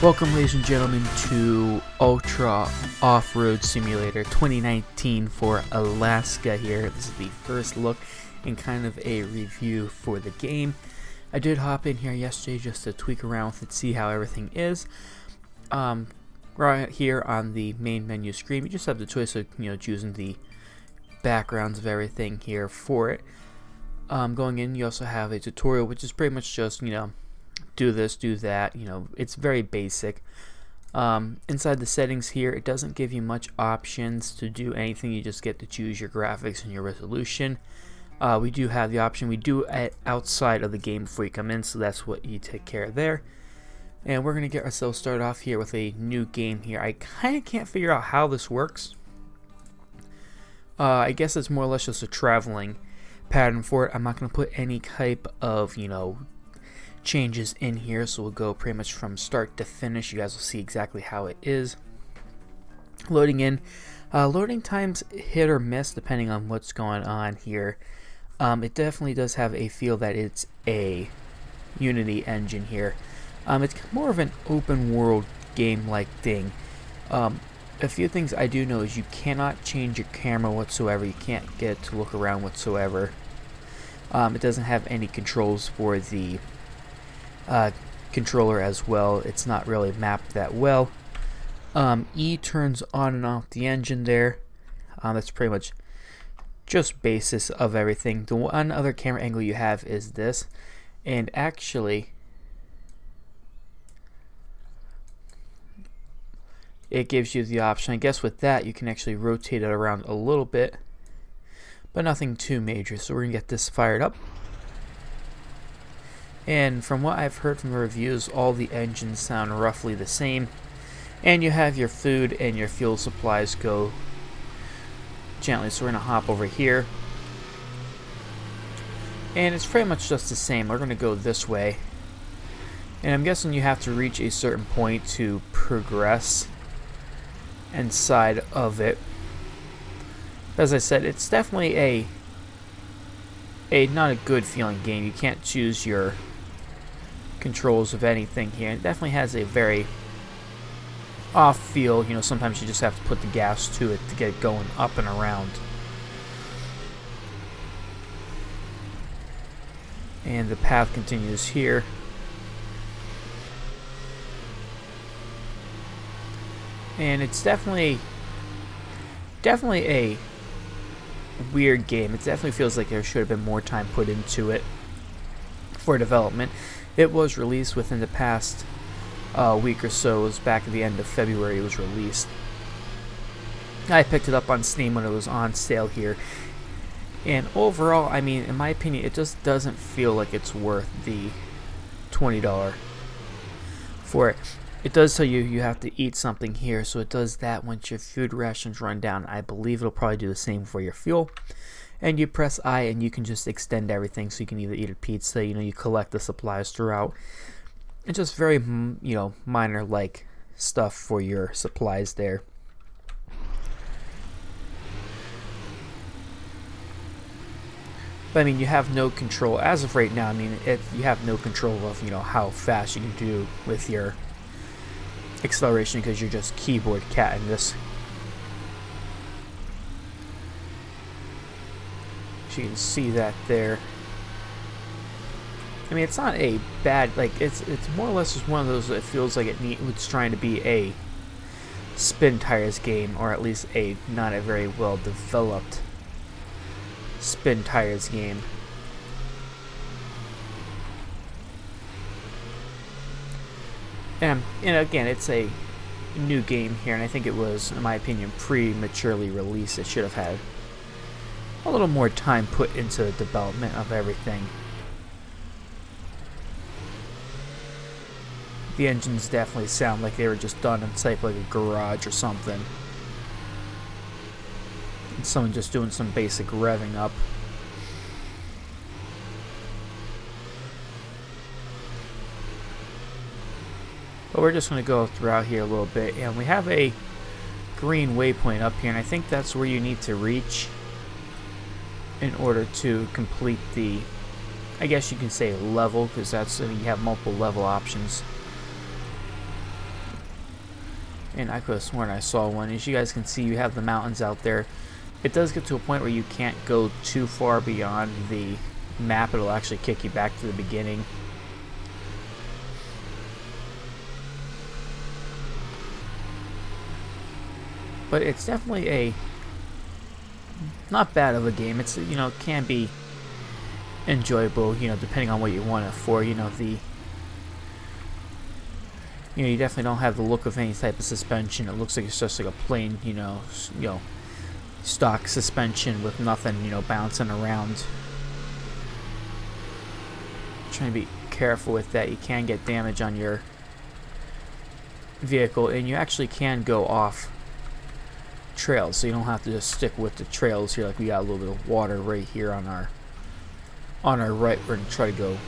Welcome, ladies and gentlemen, to Ultra Off-Road Simulator 2019 for Alaska here. This is the first look and kind of a review for the game. I did hop in here yesterday just to tweak around with it, see how everything is. Right here on the main menu screen, you just have the choice of choosing the backgrounds of everything here for it. Going in, you also have a tutorial, which is pretty much just do this, do that. It's very basic. Inside the settings here, it doesn't give you much options to do anything. You just get to choose your graphics and your resolution. We do have the option, we do it outside of the game before you come in, so that's what you take care of there. And we're gonna get ourselves started off here with a new game here. I kind of can't figure out how this works. I guess it's more or less just a traveling pattern for it. I'm not gonna put any type of changes in here, so we'll go pretty much from start to finish. You guys will see exactly how it is. Loading in, loading times hit or miss depending on what's going on here. It definitely does have a feel that it's a Unity engine here. It's more of an open world game like thing. A few things I do know is you cannot change your camera whatsoever. You can't get it to look around whatsoever. It doesn't have any controls for the controller as well. It's not really mapped that well. E turns on and off the engine there. That's pretty much just basis of everything. The one other camera angle you have is this, and actually it gives you the option. I guess with that you can actually rotate it around a little bit, but nothing too major. So we're gonna get this fired up. And from what I've heard from the reviews, all the engines sound roughly the same. And you have your food and your fuel supplies go gently. So we're going to hop over here. And it's pretty much just the same. We're going to go this way. And I'm guessing you have to reach a certain point to progress inside of it. As I said, it's definitely a not a good feeling game. You can't choose your controls of anything here. It definitely has a very off feel. Sometimes you just have to put the gas to it to get it going up and around. And the path continues here. And it's definitely a weird game. It definitely feels like there should have been more time put into it for development. It was released within the past week or so. It was back at the end of February it was released. I picked it up on Steam when it was on sale here. And overall, I mean, in my opinion, it just doesn't feel like it's worth the $20 for it. It does tell you you have to eat something here, so it does that once your food rations run down. I believe it'll probably do the same for your fuel. And you press I and you can just extend everything, so you can either eat a pizza, you collect the supplies throughout. It's just very, minor like stuff for your supplies there. But I mean, you have no control as of right now. I mean, you have no control of how fast you can do with your acceleration because you're just keyboard cat in this. You can see that there. I mean, it's not a bad, it's more or less just one of those that feels like it's trying to be a spin tires game, or at least not a very well developed spin tires game. And again, it's a new game here, and I think it was, in my opinion, prematurely released. It should have had a little more time put into the development of everything. The engines definitely sound like they were just done in type like a garage or something. And someone just doing some basic revving up. But we're just going to go throughout here a little bit, and we have a green waypoint up here, and I think that's where you need to reach in order to complete the, I guess you can say, level, because that's, you have multiple level options. and I could have sworn I saw one. As you guys can see, you have the mountains out there. It does get to a point where you can't go too far beyond the map. It'll actually kick you back to the beginning. But it's definitely a not bad of a game. It's, you know, it can be enjoyable, you know, depending on what you want it for. You know, you definitely don't have the look of any type of suspension. It looks like it's just like a plain, you know, stock suspension with nothing, you know, bouncing around. Trying to be careful with that. You can get damage on your vehicle, and you actually can go off trails, so you don't have to just stick with the trails here. Like, we got a little bit of water right here on our right. We're gonna try to go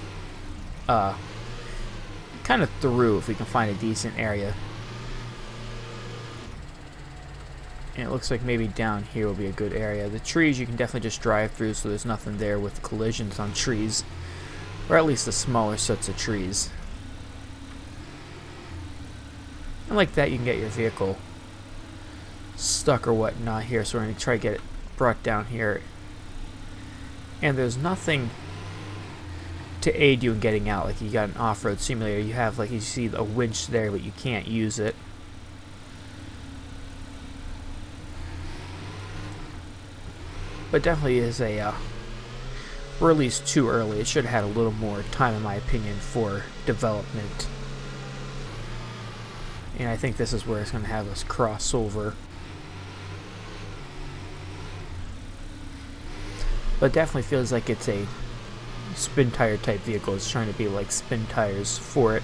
kind of through if we can find a decent area. And it looks like maybe down here will be a good area. The trees you can definitely just drive through, so there's nothing there with collisions on trees, or at least the smaller sets of trees. And like that, you can get your vehicle stuck or whatnot here, so we're going to try to get it brought down here. And there's nothing to aid you in getting out. Like, you got an off-road simulator, you have, like, you see a winch there, but you can't use it. But definitely is a release too early. It should have had a little more time, in my opinion, for development. And I think this is where it's going to have us cross over. But it definitely feels like it's a spin tire type vehicle. It's trying to be like spin tires for it.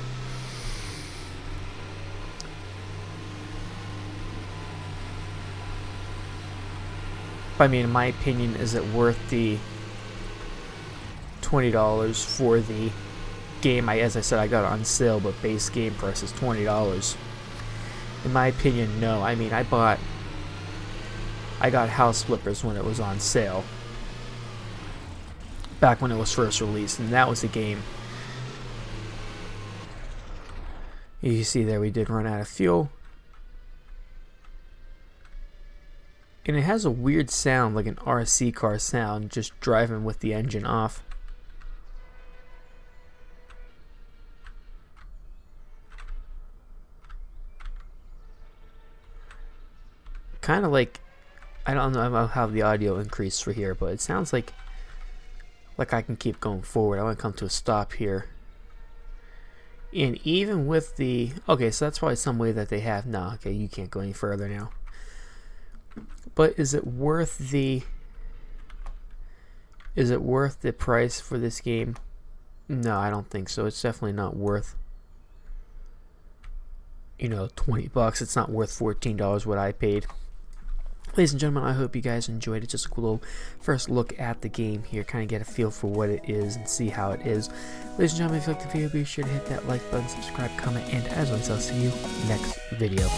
But I mean, in my opinion, is it worth the $20 for the game? As I said, I got it on sale, but base game price is $20. In my opinion, no. I mean, I got House Flippers when it was on sale, back when it was first released, and that was a game. You see there, we did run out of fuel. And it has a weird sound, like an RC car sound, just driving with the engine off. Kind of like, I don't know how the audio increased for here, but it sounds like I can keep going forward. I want to come to a stop here. And even with the, okay, so that's probably some way that they have, no, okay, you can't go any further now. But is it worth the price for this game? No, I don't think so. It's definitely not worth, you know, $20. It's not worth $14 what I paid. Ladies and gentlemen, I hope you guys enjoyed it. Just a cool little first look at the game here, kind of get a feel for what it is and see how it is. Ladies and gentlemen, if you liked the video, be sure to hit that like button, subscribe, comment, and as always, I'll see you next video.